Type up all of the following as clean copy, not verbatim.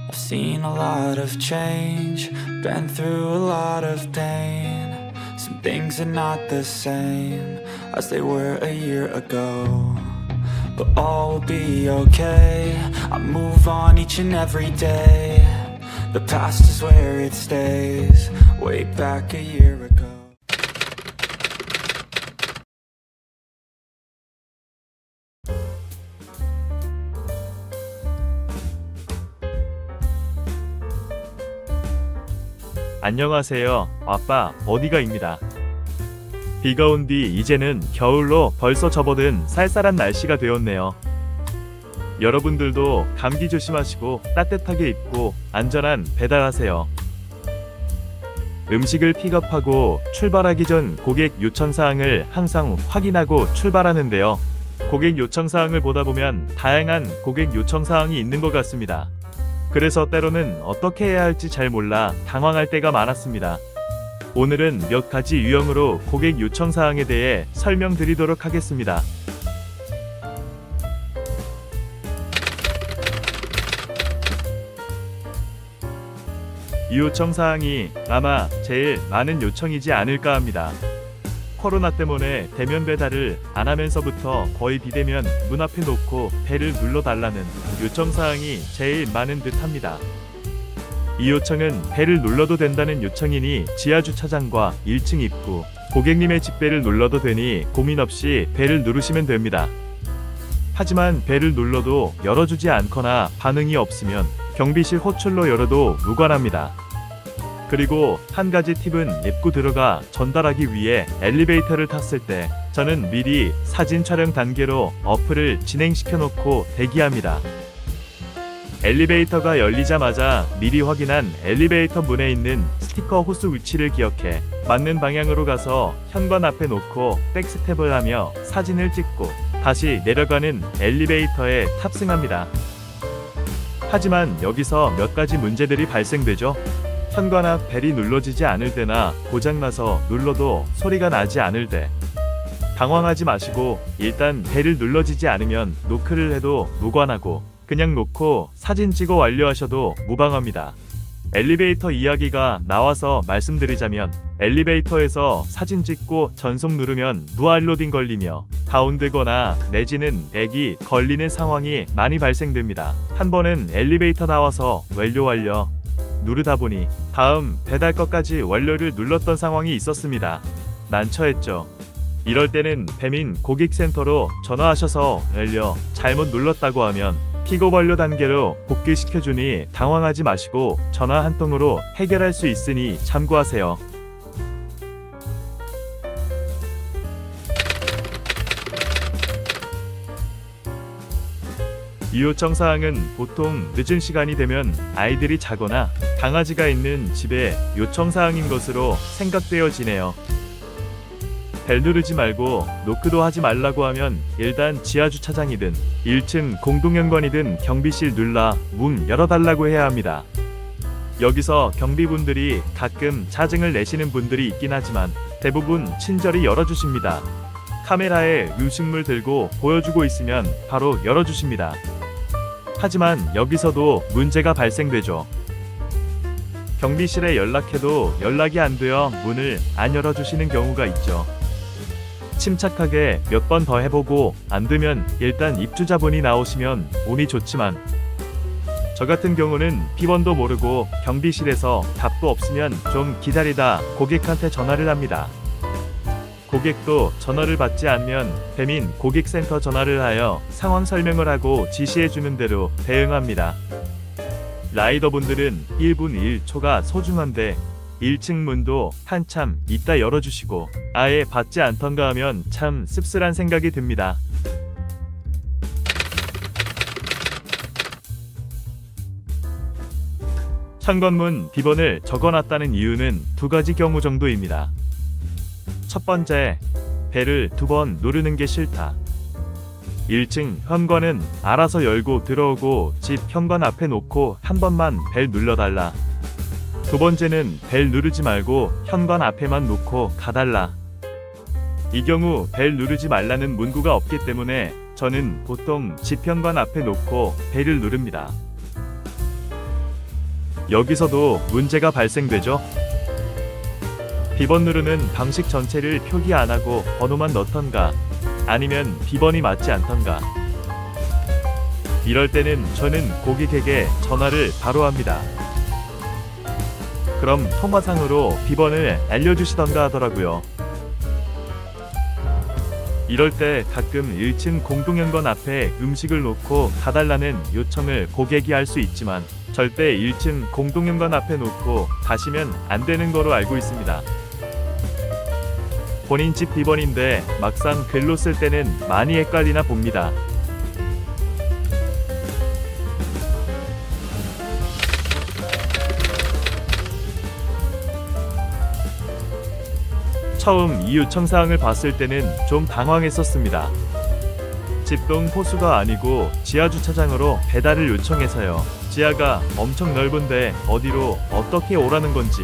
I've seen a lot of change, been through a lot of pain. Some things are not the same as they were a year ago, but all will be okay. I move on each and every day. The past is where it stays, way back a year ago. 안녕하세요. 아빠 어디가입니다. 비가 온 뒤 이제는 겨울로 벌써 접어든 쌀쌀한 날씨가 되었네요. 여러분들도 감기 조심하시고 따뜻하게 입고 안전한 배달하세요. 음식을 픽업하고 출발하기 전 고객 요청사항을 항상 확인하고 출발하는데요. 고객 요청사항을 보다 보면 다양한 고객 요청사항이 있는 것 같습니다. 그래서 때로는 어떻게 해야 할지 잘 몰라 당황할 때가 많았습니다. 오늘은 몇 가지 유형으로 고객 요청사항에 대해 설명드리도록 하겠습니다. 이 요청사항이 아마 제일 많은 요청이지 않을까 합니다. 코로나 때문에 대면 배달을 안 하면서부터 거의 비대면 문 앞에 놓고 배를 눌러달라는 요청사항이 제일 많은 듯 합니다. 이 요청은 배를 눌러도 된다는 요청이니 지하주차장과 1층 입구, 고객님의 집배를 눌러도 되니 고민 없이 배를 누르시면 됩니다. 하지만 배를 눌러도 열어주지 않거나 반응이 없으면 경비실 호출로 열어도 무관합니다. 그리고 한 가지 팁은 입구 들어가 전달하기 위해 엘리베이터를 탔을 때 저는 미리 사진 촬영 단계로 어플을 진행시켜 놓고 대기합니다. 엘리베이터가 열리자마자 미리 확인한 엘리베이터 문에 있는 스티커 호스 위치를 기억해 맞는 방향으로 가서 현관 앞에 놓고 백스텝을 하며 사진을 찍고 다시 내려가는 엘리베이터에 탑승합니다. 하지만 여기서 몇 가지 문제들이 발생되죠. 현관 앞 벨이 눌러지지 않을 때나 고장나서 눌러도 소리가 나지 않을 때. 당황하지 마시고 일단 벨을 눌러지지 않으면 노크를 해도 무관하고 그냥 놓고 사진 찍어 완료하셔도 무방합니다. 엘리베이터 이야기가 나와서 말씀드리자면 엘리베이터에서 사진 찍고 전송 누르면 무알로딩 걸리며 다운되거나 내지는 렉이 걸리는 상황이 많이 발생됩니다. 한 번은 엘리베이터 나와서 완료 누르다 보니 다음 배달 것까지 완료를 눌렀던 상황이 있었습니다. 난처했죠. 이럴 때는 배민 고객센터로 전화하셔서 완료 잘못 눌렀다고 하면 픽업 완료 단계로 복귀시켜주니 당황하지 마시고 전화 한 통으로 해결할 수 있으니 참고하세요. 이 요청사항은 보통 늦은 시간이 되면 아이들이 자거나 강아지가 있는 집에 요청사항인 것으로 생각되어지네요. 벨 누르지 말고 노크도 하지 말라고 하면 일단 지하주차장이든 1층 공동현관이든 경비실 눌러 문 열어달라고 해야 합니다. 여기서 경비분들이 가끔 짜증을 내시는 분들이 있긴 하지만 대부분 친절히 열어주십니다. 카메라에 음식물 들고 보여주고 있으면 바로 열어주십니다. 하지만 여기서도 문제가 발생되죠. 경비실에 연락해도 연락이 안 되어 문을 안 열어주시는 경우가 있죠. 침착하게 몇 번 더 해보고 안 되면 일단 입주자분이 나오시면 운이 좋지만 저 같은 경우는 비번도 모르고 경비실에서 답도 없으면 좀 기다리다 고객한테 전화를 합니다. 고객도 전화를 받지 않으면 배민 고객센터 전화를 하여 상황 설명을 하고 지시해주는 대로 대응합니다. 라이더분들은 1분 1초가 소중한데 1층 문도 한참 이따 열어주시고 아예 받지 않던가 하면 참 씁쓸한 생각이 듭니다. 현관문 비번을 적어놨다는 이유는 두 가지 경우 정도입니다. 첫 번째, 벨을 2번 누르는 게 싫다. 1층 현관은 알아서 열고 들어오고 집 현관 앞에 놓고 한 번만 벨 눌러달라. 두 번째는 벨 누르지 말고 현관 앞에만 놓고 가달라. 이 경우 벨 누르지 말라는 문구가 없기 때문에 저는 보통 집 현관 앞에 놓고 벨을 누릅니다. 여기서도 문제가 발생되죠. 비번 누르는 방식 전체를 표기 안 하고 번호만 넣던가 아니면 비번이 맞지 않던가. 이럴 때는 저는 고객에게 전화를 바로 합니다. 그럼 통화상으로 비번을 알려주시던가 하더라고요. 이럴 때 가끔 1층 공동연관 앞에 음식을 놓고 가달라는 요청을 고객이 할 수 있지만 절대 1층 공동연관 앞에 놓고 가시면 안 되는 거로 알고 있습니다. 본인 집 비번인데 막상 글로 쓸 때는 많이 헷갈리나 봅니다. 처음 이 요청사항을 봤을 때는 좀 당황했었습니다. 집동 호수가 아니고 지하주차장으로 배달을 요청해서요. 지하가 엄청 넓은데 어디로 어떻게 오라는 건지.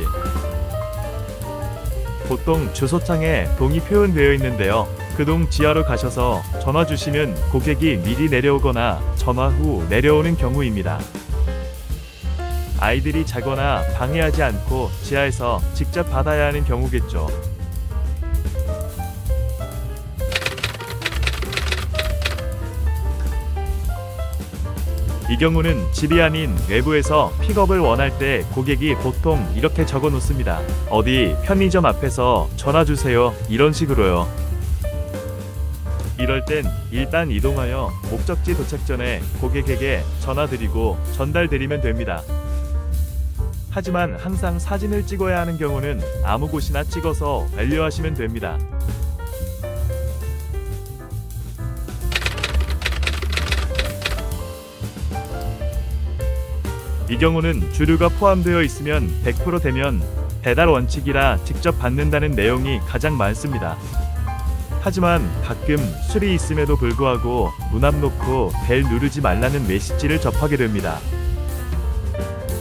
보통 주소창에 동이 표현되어 있는데요. 그 동 지하로 가셔서 전화 주시면 고객이 미리 내려오거나 전화 후 내려오는 경우입니다. 아이들이 자거나 방해하지 않고 지하에서 직접 받아야 하는 경우겠죠. 이 경우는 집이 아닌 외부에서 픽업을 원할 때 고객이 보통 이렇게 적어 놓습니다. 어디 편의점 앞에서 전화 주세요. 이런 식으로요. 이럴 땐 일단 이동하여 목적지 도착 전에 고객에게 전화 드리고 전달 드리면 됩니다. 하지만 항상 사진을 찍어야 하는 경우는 아무 곳이나 찍어서 완료하시면 됩니다. 이 경우는 주류가 포함되어 있으면 100% 되면 배달 원칙이라 직접 받는다는 내용이 가장 많습니다. 하지만 가끔 술이 있음에도 불구하고 문 앞 놓고 벨 누르지 말라는 메시지를 접하게 됩니다.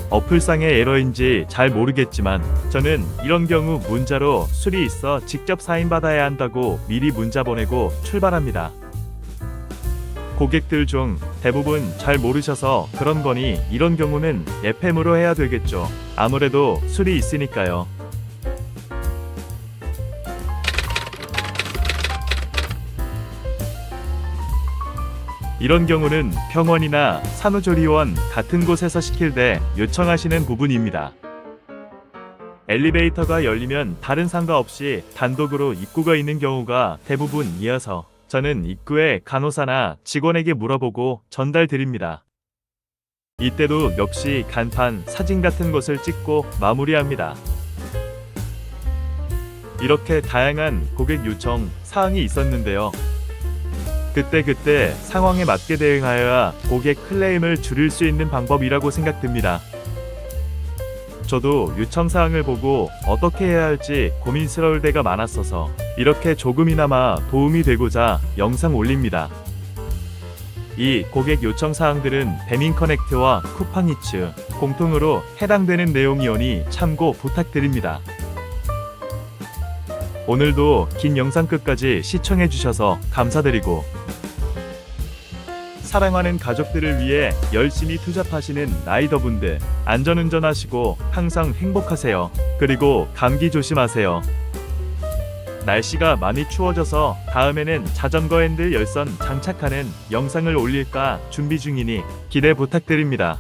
어플상의 에러인지 잘 모르겠지만 저는 이런 경우 문자로 술이 있어 직접 사인받아야 한다고 미리 문자 보내고 출발합니다. 고객들 중 대부분 잘 모르셔서 그런 거니 이런 경우는 FM으로 해야 되겠죠. 아무래도 술이 있으니까요. 이런 경우는 병원이나 산후조리원 같은 곳에서 시킬 때 요청하시는 부분입니다. 엘리베이터가 열리면 다른 상가 없이 단독으로 입구가 있는 경우가 대부분이어서 저는 입구에 간호사나 직원에게 물어보고 전달 드립니다. 이때도 역시 간판, 사진 같은 것을 찍고 마무리합니다. 이렇게 다양한 고객 요청 사항이 있었는데요. 그때 상황에 맞게 대응하여야 고객 클레임을 줄일 수 있는 방법이라고 생각됩니다. 저도 요청사항을 보고 어떻게 해야 할지 고민스러울 때가 많았어서 이렇게 조금이나마 도움이 되고자 영상 올립니다. 이 고객 요청사항들은 배민커넥트와 쿠팡이츠 공통으로 해당되는 내용이오니 참고 부탁드립니다. 오늘도 긴 영상 끝까지 시청해주셔서 감사드리고 사랑하는 가족들을 위해 열심히 투잡하시는 라이더분들 안전운전하시고 항상 행복하세요. 그리고 감기 조심하세요. 날씨가 많이 추워져서 다음에는 자전거 핸들 열선 장착하는 영상을 올릴까 준비 중이니 기대 부탁드립니다.